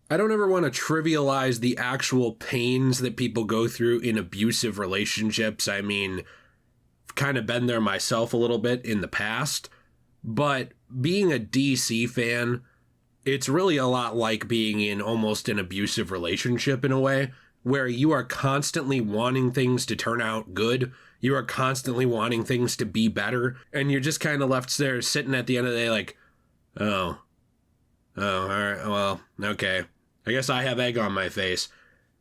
I don't ever want to trivialize the actual pains that people go through in abusive relationships. I mean, I've kind of been there myself a little bit in the past, but being a DC fan, it's really a lot like being in almost an abusive relationship in a way, where you are constantly wanting things to turn out good. You are constantly wanting things to be better. And you're just kind of left there sitting at the end of the day like, oh, all right, well, okay. I guess I have egg on my face.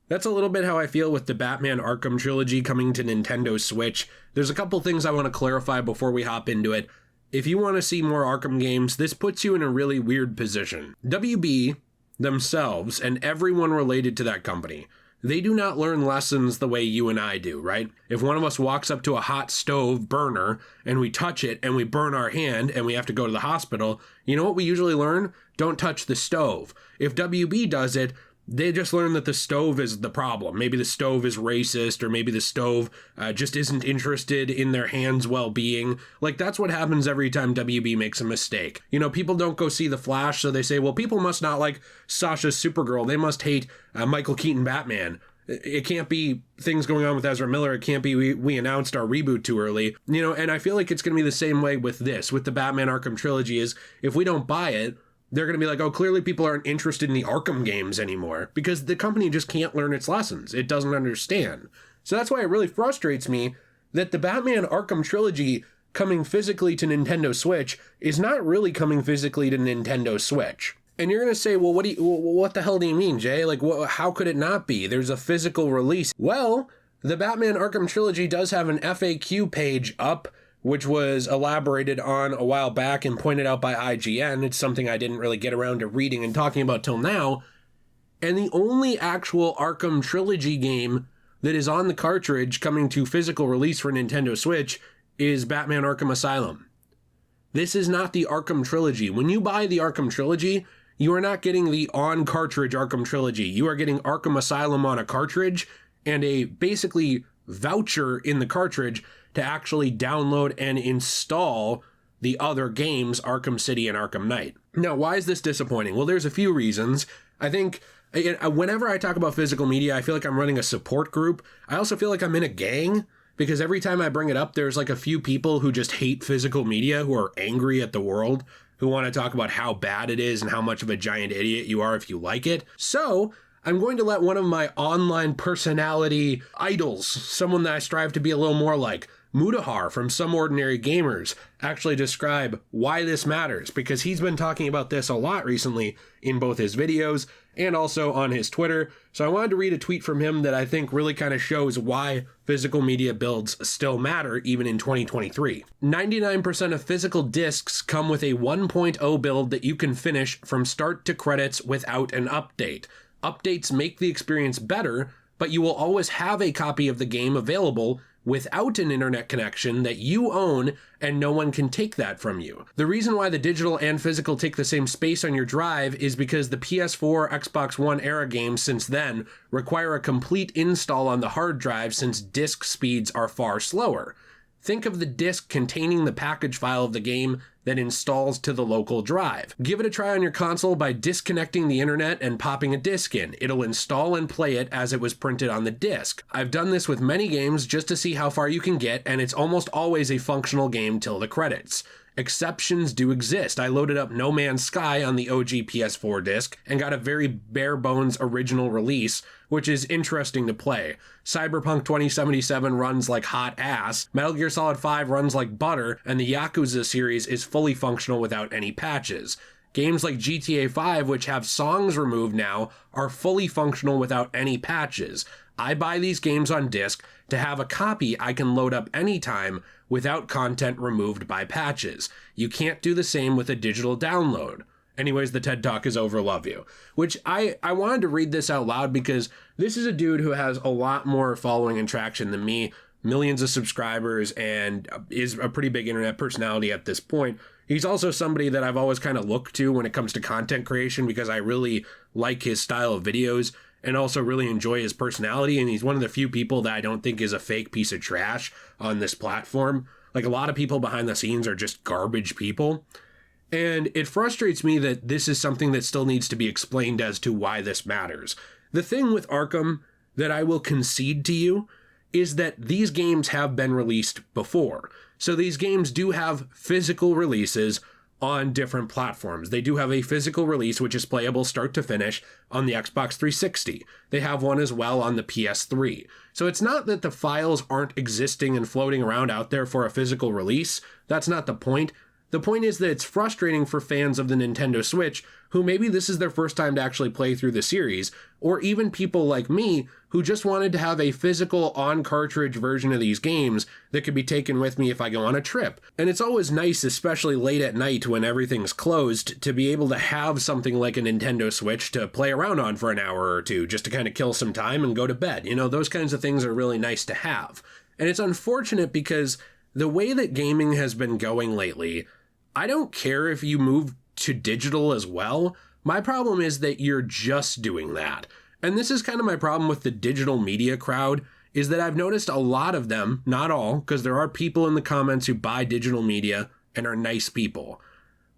That's a little bit how I feel with the Batman Arkham Trilogy coming to Nintendo Switch. There's a couple things I want to clarify before we hop into it. If you want to see more Arkham games, this puts you in a really weird position. WB themselves and everyone related to that company, they do not learn lessons the way you and I do, right? If one of us walks up to a hot stove burner and we touch it and we burn our hand and we have to go to the hospital, you know what we usually learn? Don't touch the stove. If WB does it, they just learn that the stove is the problem. Maybe the stove is racist, or maybe the stove just isn't interested in their hands' well-being. Like, that's what happens every time WB makes a mistake. You know, people don't go see The Flash, so they say, well, people must not like Sasha's Supergirl. They must hate Michael Keaton Batman. It can't be things going on with Ezra Miller. It can't be we announced our reboot too early. You know, and I feel like it's going to be the same way with this, with the Batman Arkham Trilogy, is if we don't buy it, they're going to be like, oh, clearly people aren't interested in the Arkham games anymore, because the company just can't learn its lessons. It doesn't understand. So that's why it really frustrates me that the Batman Arkham Trilogy coming physically to Nintendo Switch is not really coming physically to Nintendo Switch. And you're going to say, well, what the hell do you mean, Jay? Like, how could it not be? There's a physical release. Well, the Batman Arkham Trilogy does have an FAQ page up, which was elaborated on a while back and pointed out by IGN. It's something I didn't really get around to reading and talking about till now. And the only actual Arkham Trilogy game that is on the cartridge coming to physical release for Nintendo Switch is Batman Arkham Asylum. This is not the Arkham Trilogy. When you buy the Arkham Trilogy, you are not getting the on-cartridge Arkham Trilogy. You are getting Arkham Asylum on a cartridge and a basically voucher in the cartridge to actually download and install the other games, Arkham City and Arkham Knight. Now, why is this disappointing? Well, there's a few reasons. I think whenever I talk about physical media, I feel like I'm running a support group. I also feel like I'm in a gang, because every time I bring it up, there's like a few people who just hate physical media, who are angry at the world, who want to talk about how bad it is and how much of a giant idiot you are if you like it. So I'm going to let one of my online personality idols, someone that I strive to be a little more like, Mudahar from Some Ordinary Gamers, actually describe why this matters, because he's been talking about this a lot recently in both his videos and also on his Twitter. So I wanted to read a tweet from him that I think really kind of shows why physical media builds still matter even in 2023. 99% of physical discs come with a 1.0 build that you can finish from start to credits without an update. Updates make the experience better, but you will always have a copy of the game available without an internet connection that you own, and no one can take that from you. The reason why the digital and physical take the same space on your drive is because the PS4, Xbox One era games since then require a complete install on the hard drive, since disk speeds are far slower. Think of the disk containing the package file of the game that installs to the local drive. Give it a try on your console by disconnecting the internet and popping a disc in. It'll install and play it as it was printed on the disc. I've done this with many games just to see how far you can get, and it's almost always a functional game till the credits. Exceptions do exist. I loaded up No Man's Sky on the OG PS4 disc and got a very bare bones original release, which is interesting to play. Cyberpunk 2077 runs like hot ass, Metal Gear Solid 5 runs like butter, and the Yakuza series is fully functional without any patches. Games like GTA 5, which have songs removed now, are fully functional without any patches. I buy these games on disc to have a copy I can load up anytime without content removed by patches. You can't do the same with a digital download. Anyways, the TED Talk is over, love you. Which I wanted to read this out loud because this is a dude who has a lot more following and traction than me, millions of subscribers, and is a pretty big internet personality at this point. He's also somebody that I've always kind of looked to when it comes to content creation because I really like his style of videos and also really enjoy his personality, and he's one of the few people that I don't think is a fake piece of trash on this platform. Like, a lot of people behind the scenes are just garbage people. And it frustrates me that this is something that still needs to be explained as to why this matters. The thing with Arkham that I will concede to you is that these games have been released before. So these games do have physical releases on different platforms. They do have a physical release which is playable start to finish on the Xbox 360. They have one as well on the PS3. So it's not that the files aren't existing and floating around out there for a physical release. That's not the point. The point is that it's frustrating for fans of the Nintendo Switch who maybe this is their first time to actually play through the series, or even people like me who just wanted to have a physical on-cartridge version of these games that could be taken with me if I go on a trip. And it's always nice, especially late at night when everything's closed, to be able to have something like a Nintendo Switch to play around on for an hour or two, just to kind of kill some time and go to bed. You know, those kinds of things are really nice to have. And it's unfortunate because the way that gaming has been going lately, I don't care if you move to digital as well. My problem is that you're just doing that. And this is kind of my problem with the digital media crowd, is that I've noticed a lot of them, not all, because there are people in the comments who buy digital media and are nice people.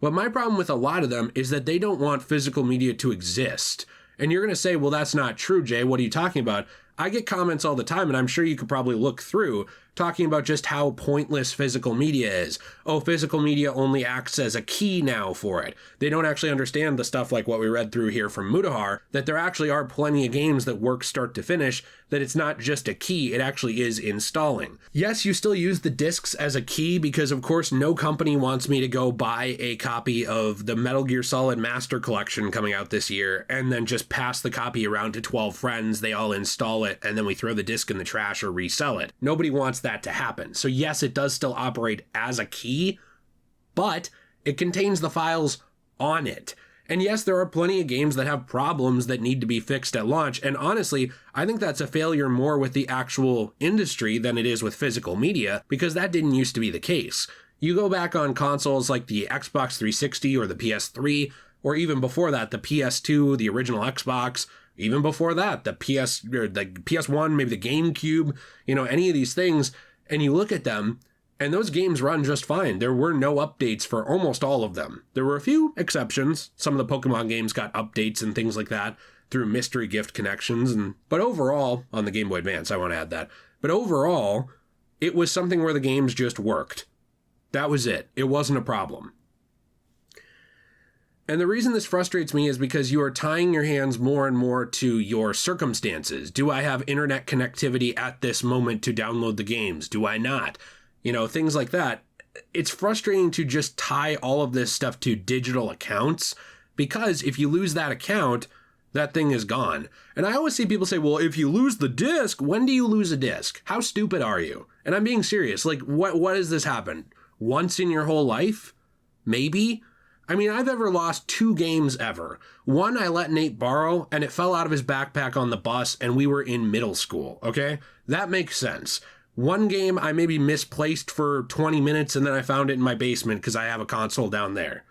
But my problem with a lot of them is that they don't want physical media to exist. And you're going to say, well, that's not true, Jay. What are you talking about? I get comments all the time, and I'm sure you could probably look through, talking about just how pointless physical media is. Oh, physical media only acts as a key now for it. They don't actually understand the stuff like what we read through here from Mutahar, that there actually are plenty of games that work start to finish, that it's not just a key, it actually is installing. Yes, you still use the discs as a key because, of course, no company wants me to go buy a copy of the Metal Gear Solid Master Collection coming out this year and then just pass the copy around to 12 friends, they all install it, and then we throw the disc in the trash or resell it. Nobody wants that to happen. So yes, it does still operate as a key, but it contains the files on it. And yes, there are plenty of games that have problems that need to be fixed at launch. And honestly, I think that's a failure more with the actual industry than it is with physical media, because that didn't used to be the case. You go back on consoles like the Xbox 360 or the PS3, or even before that, the PS2, the original Xbox, even before that, the PS1, maybe the GameCube, any of these things, and you look at them, and those games run just fine. There were no updates for almost all of them. There were a few exceptions. Some of the Pokemon games got updates and things like that through mystery gift connections. But overall, on the Game Boy Advance, I want to add that. But overall, it was something where the games just worked. That was it. It wasn't a problem. And the reason this frustrates me is because you are tying your hands more and more to your circumstances. Do I have internet connectivity at this moment to download the games? Do I not? Things like that. It's frustrating to just tie all of this stuff to digital accounts, because if you lose that account, that thing is gone. And I always see people say, well, if you lose the disc, when do you lose a disc? How stupid are you? And I'm being serious. Like, what does this happen? Once in your whole life? Maybe? I mean, I've ever lost 2 games ever. One I let Nate borrow, and it fell out of his backpack on the bus, and we were in middle school, okay? That makes sense. One game I maybe misplaced for 20 minutes, and then I found it in my basement because I have a console down there.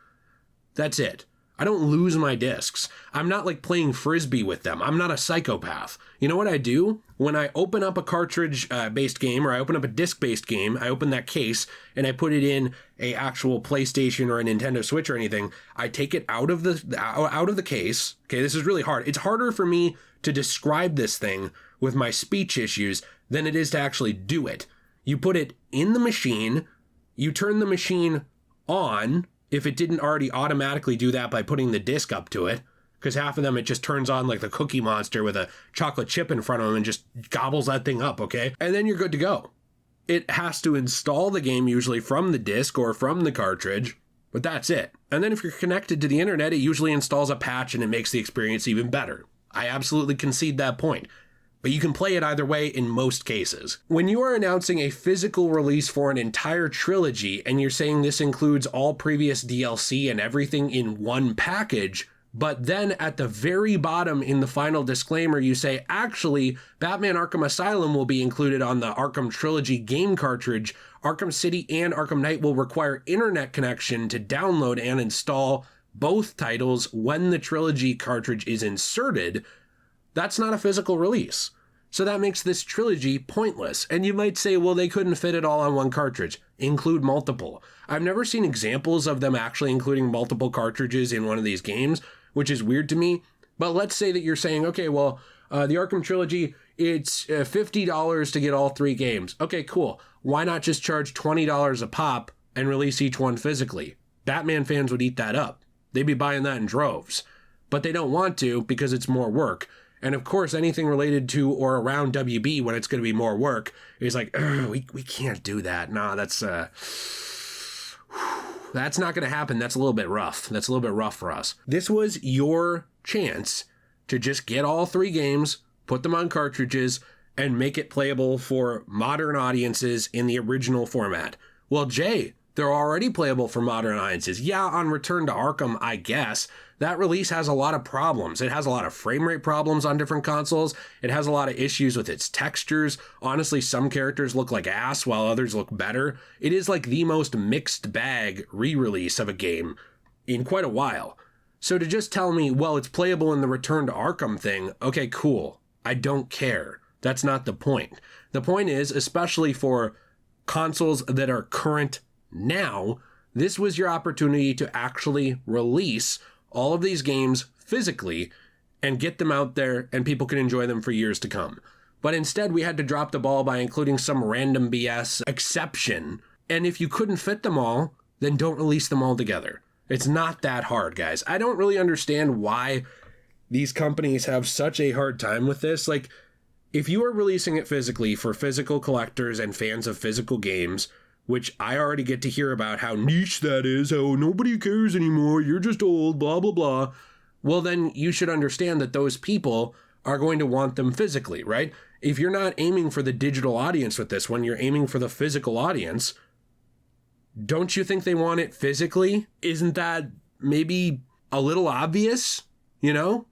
That's it. I don't lose my discs. I'm not like playing Frisbee with them. I'm not a psychopath. You know what I do? When I open up a cartridge-based game, or I open up a disc-based game, I open that case, and I put it in a actual PlayStation or a Nintendo Switch or anything, I take it out of the case. Okay, this is really hard. It's harder for me to describe this thing with my speech issues than it is to actually do it. You put it in the machine, you turn the machine on, if it didn't already automatically do that by putting the disc up to it, because half of them it just turns on like the Cookie Monster with a chocolate chip in front of them and just gobbles that thing up, okay? And then you're good to go. It has to install the game usually from the disc or from the cartridge, but that's it. And then if you're connected to the internet, it usually installs a patch and it makes the experience even better. I absolutely concede that point. But you can play it either way in most cases. When you are announcing a physical release for an entire trilogy and you're saying this includes all previous DLC and everything in one package, but then at the very bottom in the final disclaimer you say, actually, Batman Arkham Asylum will be included on the Arkham Trilogy game cartridge, Arkham City and Arkham Knight will require internet connection to download and install both titles when the trilogy cartridge is inserted, that's not a physical release. So that makes this trilogy pointless. And you might say, well, they couldn't fit it all on one cartridge. include multiple. I've never seen examples of them actually including multiple cartridges in one of these games, which is weird to me. But let's say that you're saying, okay, well, the Arkham Trilogy, it's $50 to get all 3 games. Okay, cool. Why not just charge $20 a pop and release each one physically? Batman fans would eat that up. They'd be buying that in droves. But they don't want to because it's more work. And of course, anything related to or around WB when it's going to be more work is like, we can't do that. Nah, that's not going to happen. That's a little bit rough. That's a little bit rough for us. This was your chance to just get all 3 games, put them on cartridges, and make it playable for modern audiences in the original format. Well, Jay, they're already playable for modern audiences. Yeah, on Return to Arkham, I guess. That release has a lot of problems. It has a lot of frame rate problems on different consoles. It has a lot of issues with its textures. Honestly, some characters look like ass while others look better. It is like the most mixed bag re-release of a game in quite a while. So to just tell me, well, it's playable in the Return to Arkham thing, okay, cool. I don't care. That's not the point. The point is, especially for consoles that are current now, this was your opportunity to actually release all of these games physically and get them out there and people can enjoy them for years to come. But instead, we had to drop the ball by including some random BS exception. And if you couldn't fit them all, then don't release them all together. It's not that hard, guys. I don't really understand why these companies have such a hard time with this. Like, if you are releasing it physically for physical collectors and fans of physical games, which I already get to hear about how niche that is, how nobody cares anymore, you're just old, blah, blah, blah. Well, then you should understand that those people are going to want them physically, right? If you're not aiming for the digital audience with this one, you're aiming for the physical audience. Don't you think they want it physically? Isn't that maybe a little obvious, you know?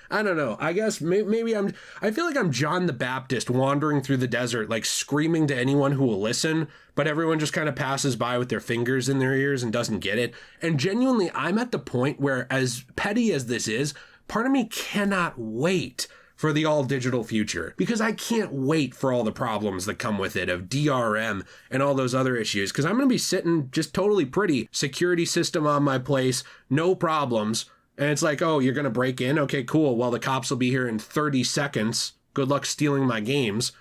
I don't know. I guess maybe I feel like I'm John the Baptist wandering through the desert, like screaming to anyone who will listen, but everyone just kind of passes by with their fingers in their ears and doesn't get it. And genuinely, I'm at the point where, as petty as this is, part of me cannot wait for the all-digital future, because I can't wait for all the problems that come with it of DRM and all those other issues, because I'm going to be sitting just totally pretty, security system on my place, no problems. And it's like, oh, you're going to break in? Okay, cool. Well, the cops will be here in 30 seconds. Good luck stealing my games.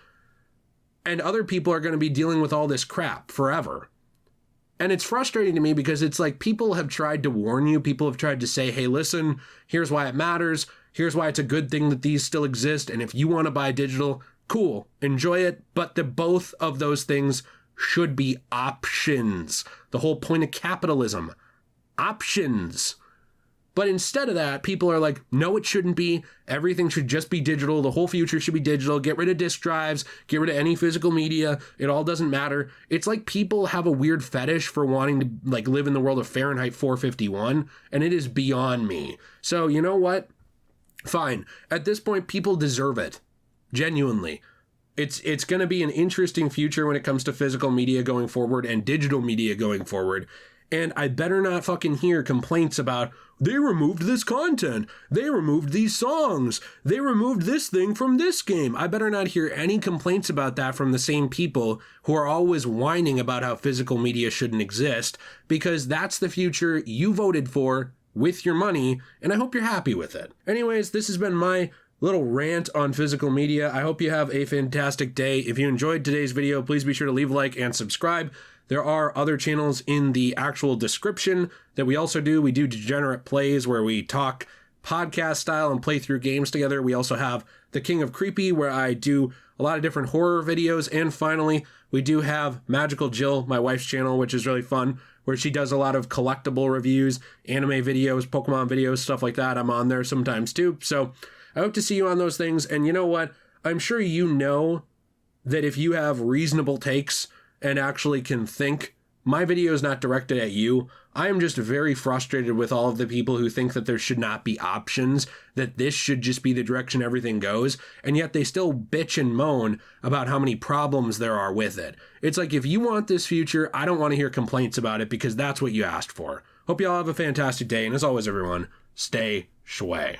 And other people are going to be dealing with all this crap forever. And it's frustrating to me because it's like people have tried to warn you. People have tried to say, hey, listen, here's why it matters. Here's why it's a good thing that these still exist. And if you want to buy digital, cool, enjoy it. But both of those things should be options. The whole point of capitalism. Options. But instead of that, people are like, no, it shouldn't be. Everything should just be digital. The whole future should be digital. Get rid of disk drives. Get rid of any physical media. It all doesn't matter. It's like people have a weird fetish for wanting to like live in the world of Fahrenheit 451, and it is beyond me. So you know what? Fine. At this point, people deserve it. Genuinely. It's going to be an interesting future when it comes to physical media going forward and digital media going forward. And I better not fucking hear complaints about, they removed this content, they removed these songs, they removed this thing from this game. I better not hear any complaints about that from the same people who are always whining about how physical media shouldn't exist, because that's the future you voted for with your money, and I hope you're happy with it. Anyways, this has been my little rant on physical media. I hope you have a fantastic day. If you enjoyed today's video, please be sure to leave a like and subscribe. There are other channels in the actual description that we also do. We do Degenerate Plays, where we talk podcast style and play through games together. We also have The King of Creepy, where I do a lot of different horror videos. And finally, we do have Magical Jill, my wife's channel, which is really fun, where she does a lot of collectible reviews, anime videos, Pokemon videos, stuff like that. I'm on there sometimes too. So I hope to see you on those things. And you know what? I'm sure you know that if you have reasonable takes and actually can think, my video is not directed at you. I am just very frustrated with all of the people who think that there should not be options, that this should just be the direction everything goes, and yet they still bitch and moan about how many problems there are with it. It's like, if you want this future, I don't want to hear complaints about it, because that's what you asked for. Hope you all have a fantastic day, and as always, everyone, stay shway.